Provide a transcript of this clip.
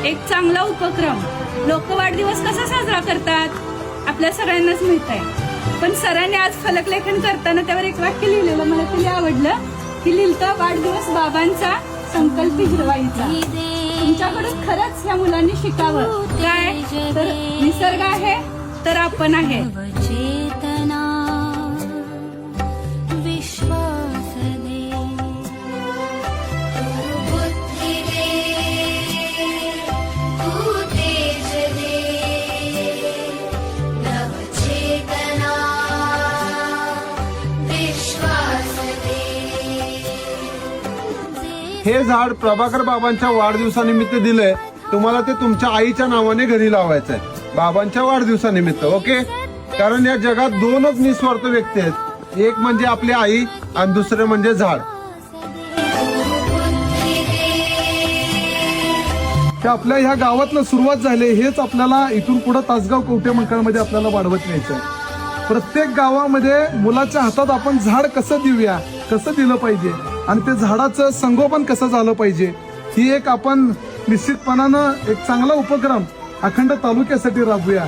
एक चांगला उपक्रम. लोक वाढदिवस कसा साजरा करतात आपल्या सगळ्यांनाच माहित आहे. पण सरांनी आज फलकलेखन करताना त्यावर एक वाक्य लिहिलेलं मला ते आवडलं की लिहिलं वाढदिवस बाबांचा संकल्प हिरवाईचा. तुमच्याकडून खरंच ह्या मुलांनी शिकावं. काय तर निसर्ग आहे तर आपण आहे. हे झाड प्रभाकर बाबांच्या वाढदिवसानिमित्त दिलंय तुम्हाला. ते तुमच्या आईच्या नावाने घरी लावायचंय बाबांच्या वाढदिवसानिमित्त. ओके, कारण या जगात दोनच निस्वार्थ व्यक्ती आहेत. एक म्हणजे आपली आई आणि दुसरे म्हणजे झाड. ते आपल्या ह्या गावातनं सुरुवात झाली. हेच आपल्याला इथून पुढे तासगाव कवठे मंकाळमध्ये आपल्याला वाढवत न्यायचं आहे. प्रत्येक गावामध्ये मुलाच्या हातात आपण झाड कसं देऊया, कसं दिलं पाहिजे आणि ते झाडाचं संगोपन कसं झालं पाहिजे, ही एक आपण निश्चितपणानं एक चांगला उपक्रम अखंड तालुक्यासाठी राबवूया.